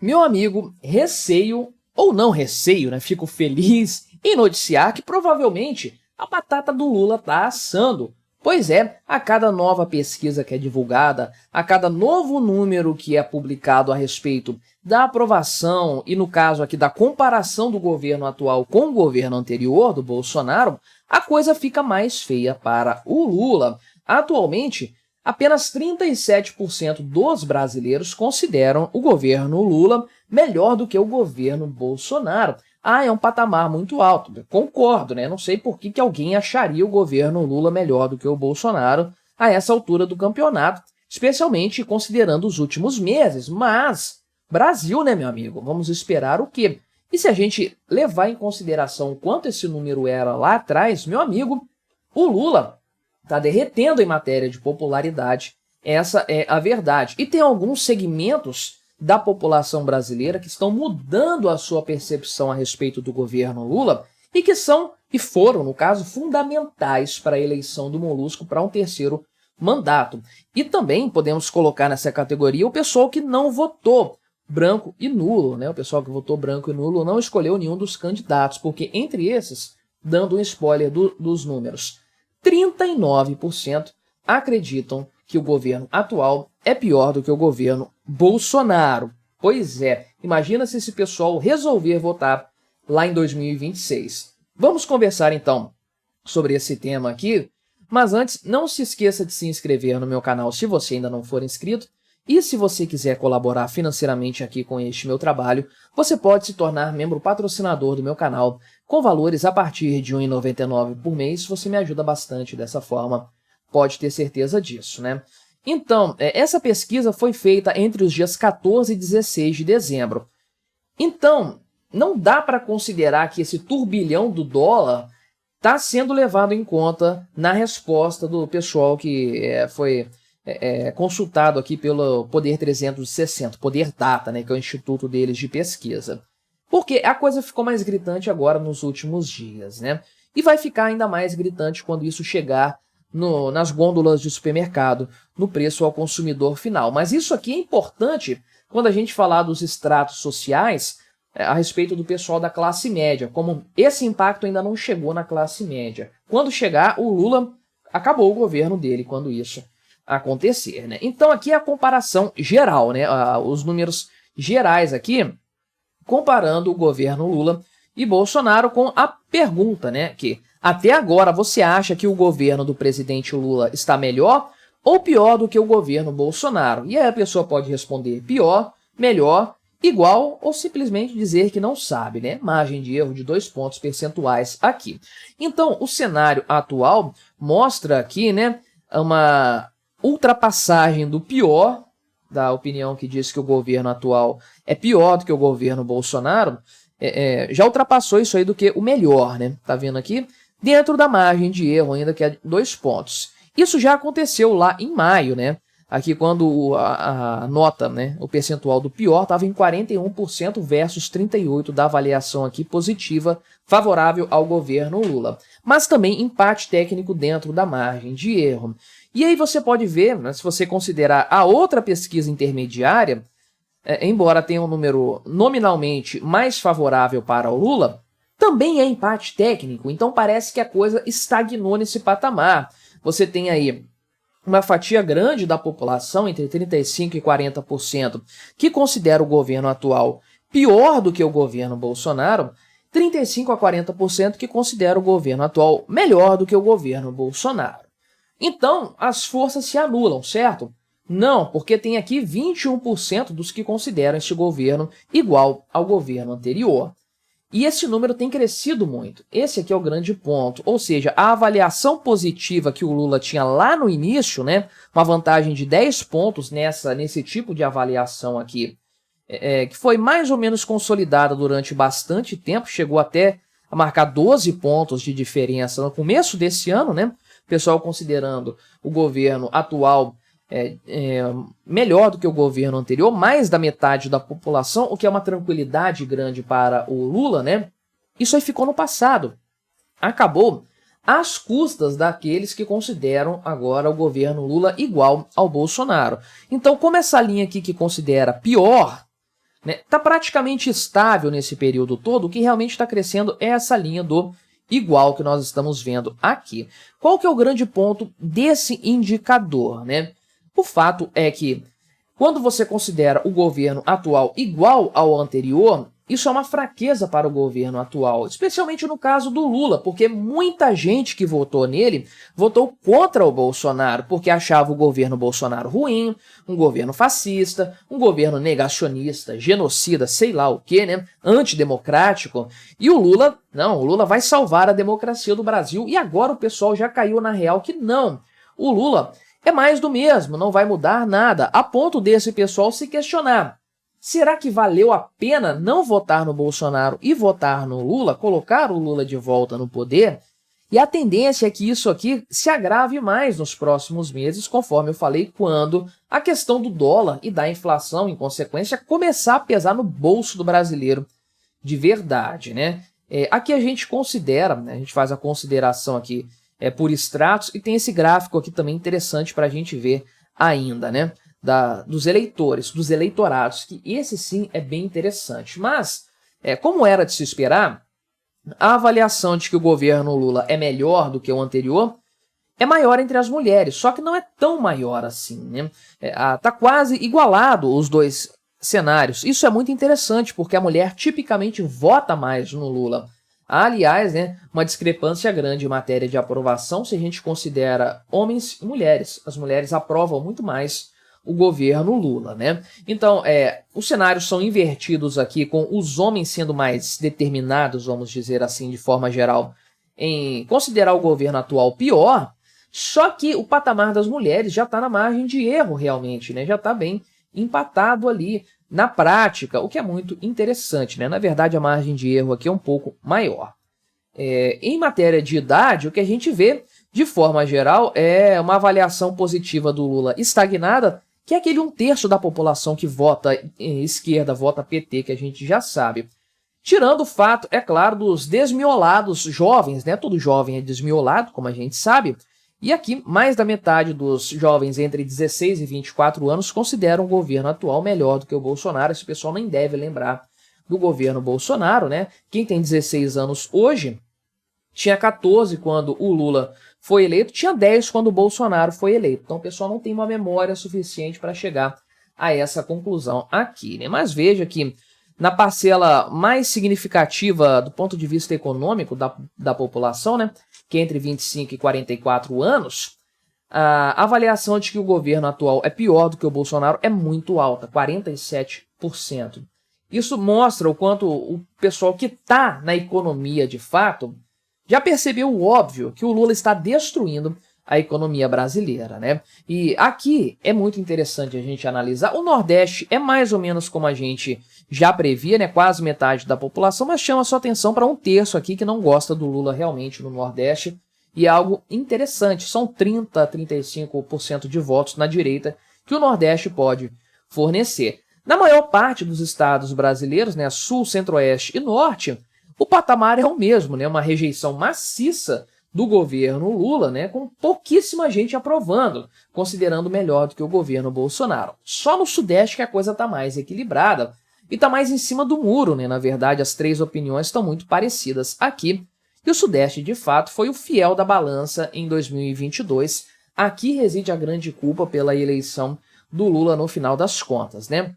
Meu amigo, receio ou não receio, né? Fico feliz em noticiar que provavelmente a batata do Lula tá assando. Pois é, a cada nova pesquisa que é divulgada, a cada novo número que é publicado a respeito da aprovação e, no caso aqui, da comparação do governo atual com o governo anterior, do Bolsonaro, a coisa fica mais feia para o Lula. Atualmente, apenas 37% dos brasileiros consideram o governo Lula melhor do que o governo Bolsonaro. Ah, é um patamar muito alto. Concordo, né? Não sei por que alguém acharia o governo Lula melhor do que o Bolsonaro a essa altura do campeonato, especialmente considerando os últimos meses. Mas, Brasil, né, meu amigo? Vamos esperar o quê? E se a gente levar em consideração quanto esse número era lá atrás, meu amigo, o Lula está derretendo em matéria de popularidade. Essa é a verdade. E tem alguns segmentos da população brasileira que estão mudando a sua percepção a respeito do governo Lula e que são, e foram, no caso, fundamentais para a eleição do Molusco para um terceiro mandato. E também podemos colocar nessa categoria o pessoal que não votou branco e nulo, né? O pessoal que votou branco e nulo não escolheu nenhum dos candidatos, porque entre esses, dando um spoiler dos números, 39% acreditam que o governo atual é pior do que o governo Bolsonaro. Pois é, imagina se esse pessoal resolver votar lá em 2026. Vamos conversar então sobre esse tema aqui, mas antes não se esqueça de se inscrever no meu canal se você ainda não for inscrito, e se você quiser colaborar financeiramente aqui com este meu trabalho, você pode se tornar membro patrocinador do meu canal com valores a partir de R$ 1,99 por mês. Você me ajuda bastante dessa forma, pode ter certeza disso, né? Então, essa pesquisa foi feita entre os dias 14 e 16 de dezembro. Então, não dá para considerar que esse turbilhão do dólar está sendo levado em conta na resposta do pessoal que foi consultado aqui pelo Poder 360, Poder Data, né, que é o instituto deles de pesquisa. Porque a coisa ficou mais gritante agora nos últimos dias, né? E vai ficar ainda mais gritante quando isso chegar nas gôndolas de supermercado, no preço ao consumidor final. Mas isso aqui é importante quando a gente falar dos estratos sociais a respeito do pessoal da classe média, como esse impacto ainda não chegou na classe média. Quando chegar, o Lula acabou o governo dele quando isso acontecer, né? Então aqui é a comparação geral, né? Os números gerais aqui, comparando o governo Lula e Bolsonaro com a pergunta, né? Que até agora você acha que o governo do presidente Lula está melhor ou pior do que o governo Bolsonaro? E aí a pessoa pode responder pior, melhor, igual ou simplesmente dizer que não sabe, né? Margem de erro de 2 pontos percentuais aqui. Então, o cenário atual mostra aqui, né, uma ultrapassagem do pior, da opinião que diz que o governo atual é pior do que o governo Bolsonaro, já ultrapassou isso aí do que o melhor, né? Tá vendo aqui? Dentro da margem de erro ainda, que é 2 pontos. Isso já aconteceu lá em maio, né? Aqui quando a nota, né, o percentual do pior estava em 41% versus 38% da avaliação aqui positiva, favorável ao governo Lula. Mas também empate técnico dentro da margem de erro. E aí você pode ver, né, se você considerar a outra pesquisa intermediária, embora tenha um número nominalmente mais favorável para o Lula, também é empate técnico, então parece que a coisa estagnou nesse patamar. Você tem aí uma fatia grande da população, entre 35% e 40%, que considera o governo atual pior do que o governo Bolsonaro, 35% a 40% que considera o governo atual melhor do que o governo Bolsonaro. Então, as forças se anulam, certo? Não, porque tem aqui 21% dos que consideram este governo igual ao governo anterior. E esse número tem crescido muito. Esse aqui é o grande ponto. Ou seja, a avaliação positiva que o Lula tinha lá no início, né, uma vantagem de 10 pontos nesse tipo de avaliação aqui, que foi mais ou menos consolidada durante bastante tempo, chegou até a marcar 12 pontos de diferença no começo desse ano, né? O pessoal considerando o governo atual melhor do que o governo anterior, mais da metade da população, o que é uma tranquilidade grande para o Lula, né? Isso aí ficou no passado. Acabou às custas daqueles que consideram agora o governo Lula igual ao Bolsonaro. Então, como essa linha aqui que considera pior né? Tá praticamente estável nesse período todo. O que realmente está crescendo é essa linha do igual que nós estamos vendo aqui. Qual que é o grande ponto desse indicador, né? O fato é que quando você considera o governo atual igual ao anterior, isso é uma fraqueza para o governo atual, especialmente no caso do Lula, porque muita gente que votou nele votou contra o Bolsonaro, porque achava o governo Bolsonaro ruim, um governo fascista, um governo negacionista, genocida, sei lá o que, né? Antidemocrático. E o Lula, não, o Lula vai salvar a democracia do Brasil, e agora o pessoal já caiu na real que não. O Lula é mais do mesmo, não vai mudar nada, a ponto desse pessoal se questionar. Será que valeu a pena não votar no Bolsonaro e votar no Lula, colocar o Lula de volta no poder? E a tendência é que isso aqui se agrave mais nos próximos meses, conforme eu falei, quando a questão do dólar e da inflação, em consequência, começar a pesar no bolso do brasileiro de verdade, né? Aqui a gente considera, né, a gente faz a consideração aqui por extratos, e tem esse gráfico aqui também interessante para a gente ver ainda, né? Dos eleitores, dos eleitorados, que esse sim é bem interessante. Mas, como era de se esperar, a avaliação de que o governo Lula é melhor do que o anterior é maior entre as mulheres, só que não é tão maior assim, né? Tá quase igualado os dois cenários. Isso é muito interessante, porque a mulher tipicamente vota mais no Lula. Há, aliás, né, uma discrepância grande em matéria de aprovação se a gente considera homens e mulheres. As mulheres aprovam muito mais o governo Lula, né? Então, os cenários são invertidos aqui, com os homens sendo mais determinados, vamos dizer assim, de forma geral, em considerar o governo atual pior, só que o patamar das mulheres já está na margem de erro realmente, né? Já está bem empatado ali na prática, o que é muito interessante, né? Na verdade, a margem de erro aqui é um pouco maior. Em matéria de idade, o que a gente vê, de forma geral, é uma avaliação positiva do Lula estagnada, que é aquele 1/3 da população que vota esquerda, vota PT, que a gente já sabe. Tirando o fato, é claro, dos desmiolados jovens, né? Todo jovem é desmiolado, como a gente sabe. E aqui, mais da metade dos jovens entre 16 e 24 anos consideram o governo atual melhor do que o Bolsonaro. Esse pessoal nem deve lembrar do governo Bolsonaro, né? Quem tem 16 anos hoje tinha 14 quando o Lula foi eleito, tinha 10 quando o Bolsonaro foi eleito. Então o pessoal não tem uma memória suficiente para chegar a essa conclusão aqui, né? Mas veja que na parcela mais significativa do ponto de vista econômico da população, né, que é entre 25 e 44 anos, a avaliação de que o governo atual é pior do que o Bolsonaro é muito alta, 47%. Isso mostra o quanto o pessoal que está na economia de fato já percebeu o óbvio, que o Lula está destruindo a economia brasileira, né? E aqui é muito interessante a gente analisar. O Nordeste é mais ou menos como a gente já previa, né? Quase metade da população, mas chama sua atenção para 1/3 aqui que não gosta do Lula realmente no Nordeste. E é algo interessante, são 30 a 35% de votos na direita que o Nordeste pode fornecer. Na maior parte dos estados brasileiros, né, Sul, Centro-Oeste e Norte, o patamar é o mesmo, né, uma rejeição maciça do governo Lula, né, com pouquíssima gente aprovando, considerando melhor do que o governo Bolsonaro. Só no Sudeste que a coisa está mais equilibrada e está mais em cima do muro, né? Na verdade, as três opiniões estão muito parecidas aqui. E o Sudeste, de fato, foi o fiel da balança em 2022. Aqui reside a grande culpa pela eleição do Lula no final das contas, né?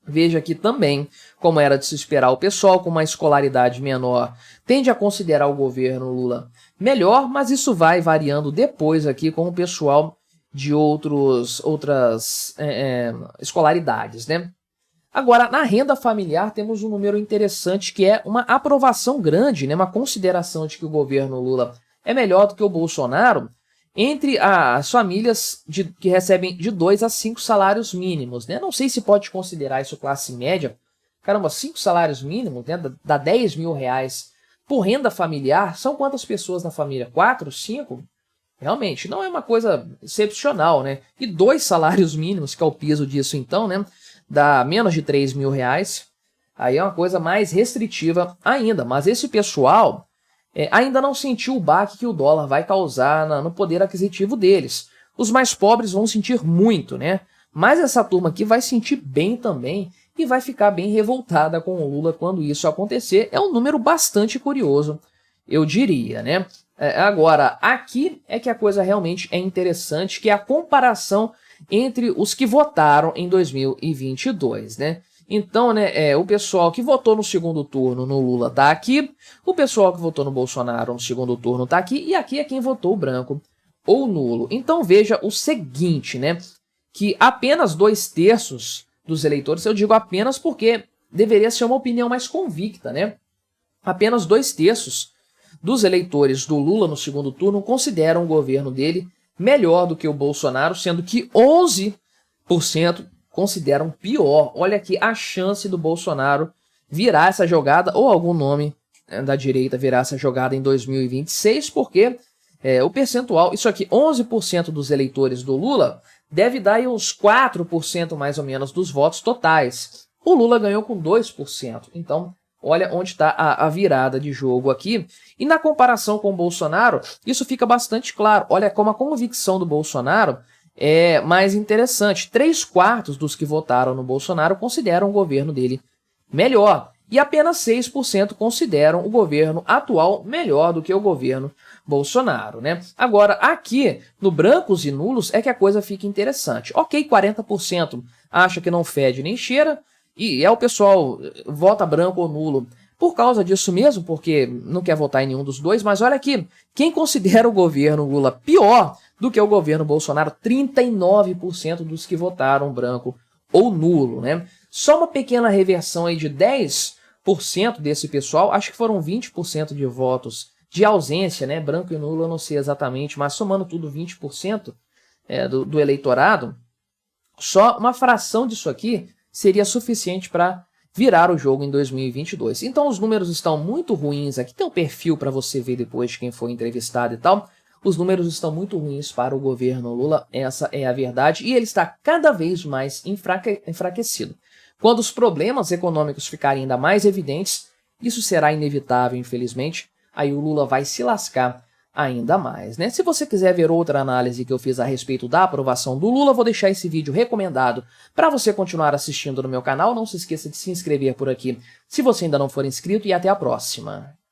Veja aqui também, como era de se esperar, o pessoal com uma escolaridade menor tende a considerar o governo Lula melhor, mas isso vai variando depois aqui com o pessoal de outras escolaridades, né? Agora, na renda familiar temos um número interessante que é uma aprovação grande, né? Uma consideração de que o governo Lula é melhor do que o Bolsonaro entre as famílias que recebem de 2 a 5 salários mínimos, né? Não sei se pode considerar isso classe média. Caramba, 5 salários mínimos, né? Dá 10 mil reais por renda familiar. São quantas pessoas na família? 4, 5? Realmente, não é uma coisa excepcional, né? E 2 salários mínimos, que é o piso disso então, né? Dá menos de 3 mil reais. Aí é uma coisa mais restritiva ainda. Mas esse pessoal ainda não sentiu o baque que o dólar vai causar no poder aquisitivo deles. Os mais pobres vão sentir muito, né? Mas essa turma aqui vai sentir bem também e vai ficar bem revoltada com o Lula quando isso acontecer. É um número bastante curioso, eu diria, né? Agora, aqui é que a coisa realmente é interessante, que é a comparação entre os que votaram em 2022, né? Então, né, o pessoal que votou no segundo turno no Lula tá aqui, o pessoal que votou no Bolsonaro no segundo turno tá aqui, e aqui é quem votou branco ou nulo. Então veja o seguinte, né, que apenas 2/3 dos eleitores, eu digo apenas porque deveria ser uma opinião mais convicta, né? Apenas 2/3 dos eleitores do Lula no segundo turno consideram o governo dele melhor do que o Bolsonaro, sendo que 11% consideram pior. Olha aqui a chance do Bolsonaro virar essa jogada, ou algum nome da direita virar essa jogada em 2026, porque o percentual, isso aqui, 11% dos eleitores do Lula deve dar aí uns 4% mais ou menos dos votos totais. O Lula ganhou com 2%, então olha onde está a virada de jogo aqui. E na comparação com o Bolsonaro, isso fica bastante claro. Olha como a convicção do Bolsonaro é mais interessante. 3/4 dos que votaram no Bolsonaro consideram o governo dele melhor. E apenas 6% consideram o governo atual melhor do que o governo Bolsonaro, né? Agora, aqui, no brancos e nulos, é que a coisa fica interessante. Ok, 40% acha que não fede nem cheira, e o pessoal vota branco ou nulo por causa disso mesmo, porque não quer votar em nenhum dos dois, mas olha aqui, quem considera o governo Lula pior do que o governo Bolsonaro? 39% dos que votaram branco ou nulo, né? Só uma pequena reversão aí de 10% desse pessoal, acho que foram 20% de votos de ausência, né? Branco e nulo eu não sei exatamente, mas somando tudo 20% do eleitorado, só uma fração disso aqui seria suficiente para virar o jogo em 2022. Então os números estão muito ruins. Aqui tem um perfil para você ver depois de quem foi entrevistado e tal. Os números estão muito ruins para o governo Lula, essa é a verdade, e ele está cada vez mais enfraquecido. Quando os problemas econômicos ficarem ainda mais evidentes, isso será inevitável, infelizmente, aí o Lula vai se lascar ainda mais, né? Se você quiser ver outra análise que eu fiz a respeito da aprovação do Lula, vou deixar esse vídeo recomendado para você continuar assistindo no meu canal. Não se esqueça de se inscrever por aqui se você ainda não for inscrito, e até a próxima.